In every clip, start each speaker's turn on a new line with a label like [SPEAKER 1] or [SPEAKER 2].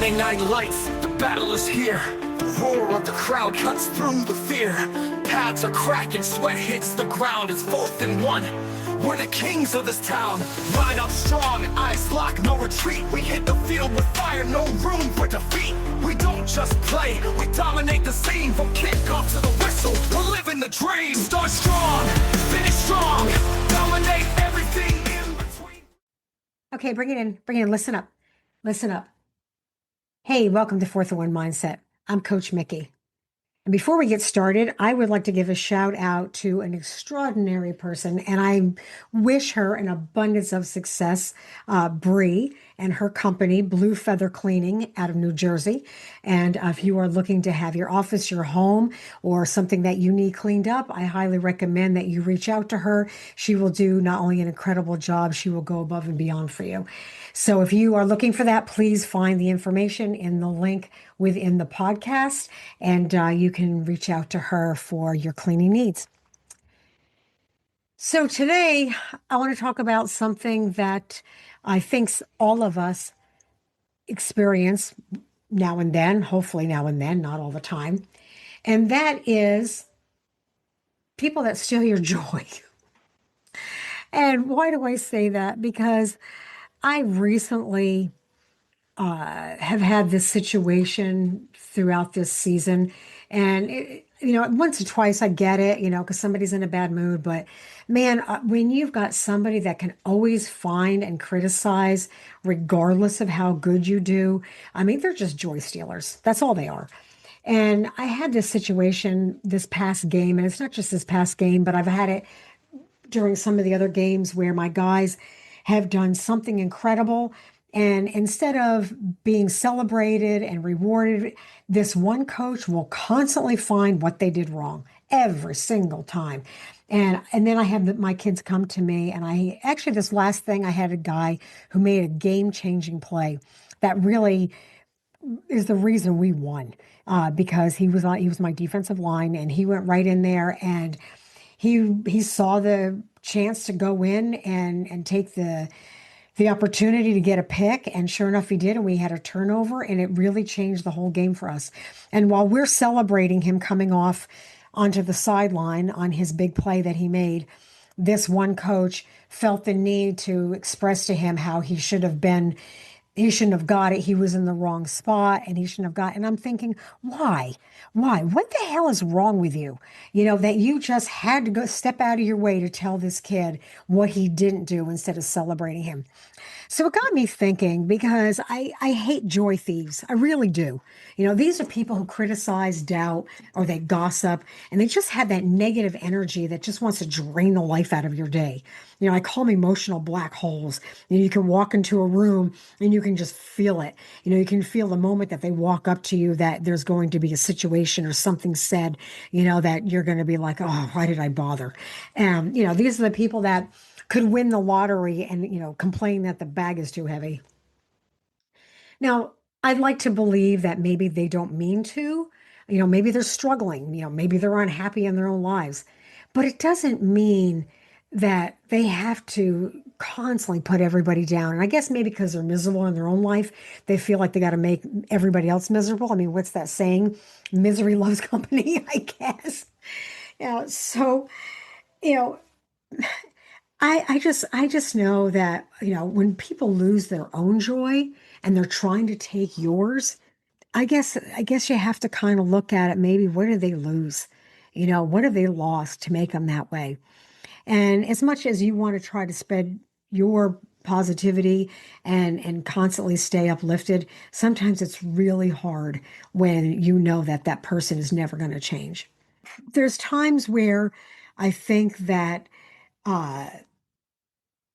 [SPEAKER 1] Friday night lights, the battle is here. The roar of the crowd cuts through the fear. Pads are cracking, sweat hits the ground. It's 4th and 1. We're the kings of this town. Line up strong, eyes locked, no retreat. We hit the field with fire, no room for defeat. We don't just play, we dominate the scene. From kickoff to the whistle, we're living the dream. Start strong, finish strong, dominate everything in between.
[SPEAKER 2] Okay, bring it in, listen up, listen up. Hey, welcome to 4th and 1 Mindset. I'm Coach Mikki. And before we get started, I would like to give a shout out to an extraordinary person, and I wish her an abundance of success, Bree and her company, Blue Feather Cleaning out of New Jersey. And if you are looking to have your office, your home, or something that you need cleaned up, I highly recommend that you reach out to her. She will do not only an incredible job, she will go above and beyond for you. So if you are looking for that, please find the information in the link within the podcast, and you can reach out to her for your cleaning needs. So today, I want to talk about something that I think all of us experience now and then, hopefully now and then, not all the time. And that is people that steal your joy. And why do I say that? Because I recently have had this situation throughout this season. And, once or twice I get it, because somebody's in a bad mood. But man, when you've got somebody that can always find and criticize, regardless of how good you do, I mean, they're just joy stealers. That's all they are. And I had this situation this past game, and it's not just this past game, but I've had it during some of the other games where my guys have done something incredible. And instead of being celebrated and rewarded, this one coach will constantly find what they did wrong every single time. And then I have my kids come to me, and this last thing, I had a guy who made a game-changing play that really is the reason we won, because he was my defensive line, and he went right in there, and he saw the chance to go in and take the opportunity to get a pick, and sure enough, he did, and we had a turnover, and it really changed the whole game for us. And while we're celebrating him coming off onto the sideline on his big play that he made, this one coach felt the need to express to him how he shouldn't have got it. He was in the wrong spot, and he shouldn't have got it. And I'm thinking, why? What the hell is wrong with you? That you just had to go step out of your way to tell this kid what he didn't do instead of celebrating him. So it got me thinking, because I hate joy thieves. I really do. These are people who criticize, doubt, or they gossip, and they just have that negative energy that just wants to drain the life out of your day. I call them emotional black holes. You can walk into a room and you can just feel it. You can feel the moment that they walk up to you that there's going to be a situation or something said, that you're going to be like, oh, why did I bother? And, these are the people that could win the lottery and, complain that the bag is too heavy. Now, I'd like to believe that maybe they don't mean to, maybe they're struggling, maybe they're unhappy in their own lives, but it doesn't mean that they have to constantly put everybody down. And I guess maybe because they're miserable in their own life, they feel like they got to make everybody else miserable. I mean, what's that saying? Misery loves company, I guess. So, I just know that, when people lose their own joy and they're trying to take yours, I guess you have to kind of look at it. Maybe what did they lose? What have they lost to make them that way? And as much as you want to try to spread your positivity and constantly stay uplifted, sometimes it's really hard when you know that person is never going to change. There's times where I think that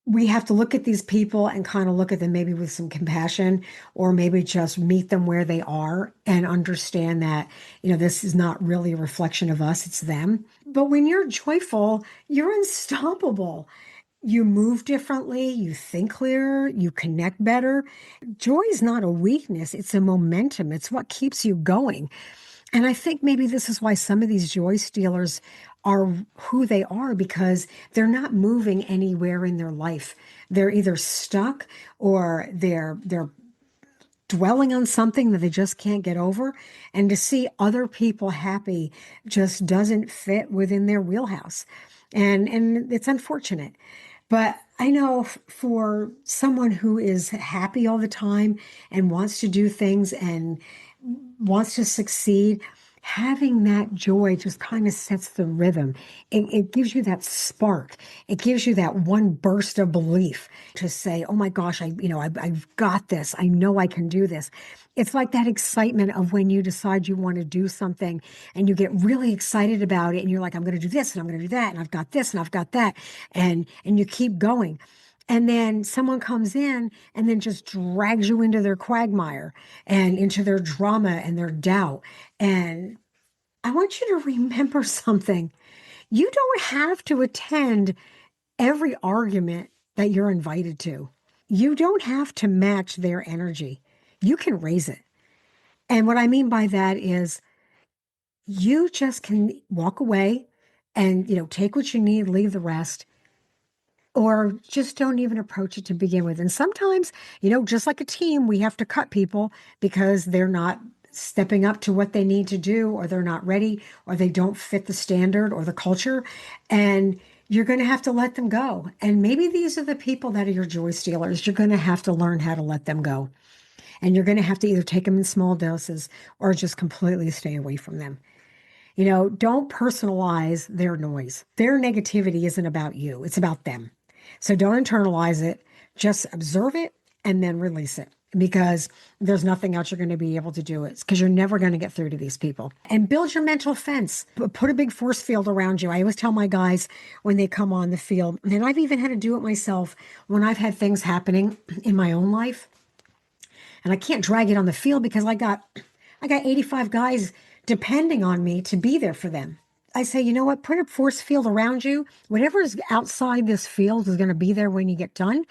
[SPEAKER 2] we have to look at these people and kind of look at them maybe with some compassion, or maybe just meet them where they are and understand that, this is not really a reflection of us, it's them. But when you're joyful, you're unstoppable. You move differently, you think clearer, you connect better. Joy is not a weakness, it's a momentum. It's what keeps you going. And I think maybe this is why some of these joy stealers are who they are, because they're not moving anywhere in their life. They're either stuck, or they're dwelling on something that they just can't get over. And to see other people happy just doesn't fit within their wheelhouse. And it's unfortunate. But I know for someone who is happy all the time and wants to do things and wants to succeed, having that joy just kind of sets the rhythm. It gives you that spark. It gives you that one burst of belief to say, oh my gosh, I've got this. I know I can do this. It's like that excitement of when you decide you want to do something and you get really excited about it and you're like, I'm going to do this and I'm going to do that and I've got this and I've got that. And you keep going. And then someone comes in and then just drags you into their quagmire and into their drama and their doubt. And I want you to remember something. You don't have to attend every argument that you're invited to. You don't have to match their energy. You can raise it. And what I mean by that is you just can walk away and, take what you need, leave the rest, or just don't even approach it to begin with. And sometimes, just like a team, we have to cut people because they're not stepping up to what they need to do, or they're not ready, or they don't fit the standard or the culture. And you're going to have to let them go. And maybe these are the people that are your joy stealers. You're going to have to learn how to let them go. And you're going to have to either take them in small doses or just completely stay away from them. Don't personalize their noise. Their negativity isn't about you, it's about them. So don't internalize it, just observe it and then release it, because there's nothing else you're going to be able to do. It's because you're never going to get through to these people. And build your mental fence. Put a big force field around you. I always tell my guys when they come on the field, and I've even had to do it myself when I've had things happening in my own life. And I can't drag it on the field because I got 85 guys depending on me to be there for them. I say, you know what? Put a force field around you. Whatever is outside this field is going to be there when you get done.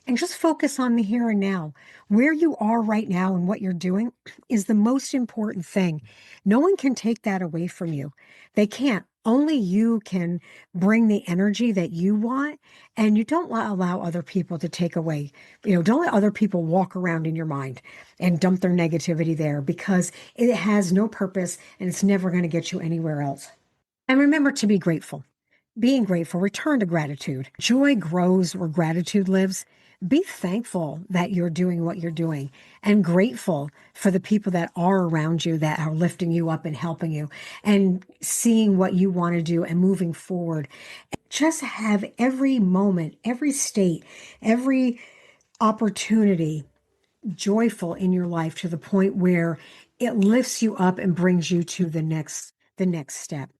[SPEAKER 2] And just focus on the here and now. Where you are right now and what you're doing is the most important thing. No one can take that away from you. They can't. Only you can bring the energy that you want, and you don't allow other people to take away. Don't let other people walk around in your mind and dump their negativity there, because it has no purpose and it's never going to get you anywhere else. And remember to be grateful. Being grateful, return to gratitude. Joy grows where gratitude lives. Be thankful that you're doing what you're doing, and grateful for the people that are around you that are lifting you up and helping you and seeing what you want to do and moving forward. Just have every moment, every state, every opportunity joyful in your life to the point where it lifts you up and brings you to the next step.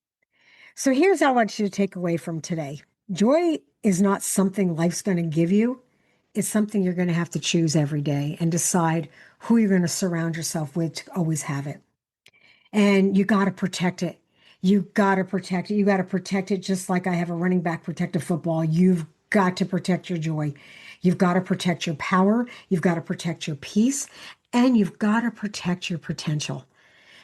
[SPEAKER 2] So here's what I want you to take away from today. Joy is not something life's going to give you. It's something you're going to have to choose every day and decide who you're going to surround yourself with to always have it. And you got to protect it. You got to protect it. You got to protect it just like I have a running back protect a football. You've got to protect your joy. You've got to protect your power. You've got to protect your peace. And you've got to protect your potential,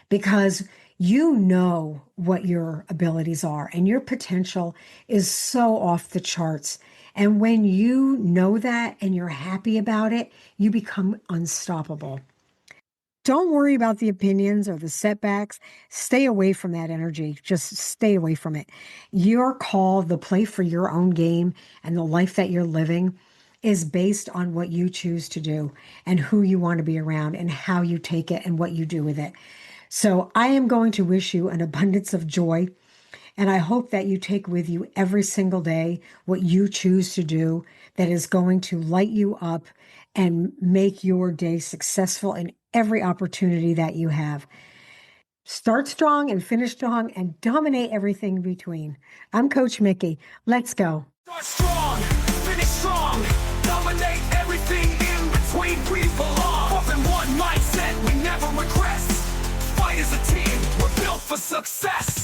[SPEAKER 2] because you know what your abilities are and your potential is so off the charts. And when you know that and you're happy about it, you become unstoppable. Don't worry about the opinions or the setbacks. Stay away from that energy. Just stay away from it. Your call, the play for your own game and the life that you're living is based on what you choose to do and who you want to be around and how you take it and what you do with it. So I am going to wish you an abundance of joy. And I hope that you take with you every single day what you choose to do that is going to light you up and make your day successful in every opportunity that you have. Start strong and finish strong and dominate everything in between. I'm Coach Mikki. Let's go.
[SPEAKER 1] Start strong, finish strong, dominate everything in between. We belong. Up in one mindset, we never regress. Fight as a team, we're built for success.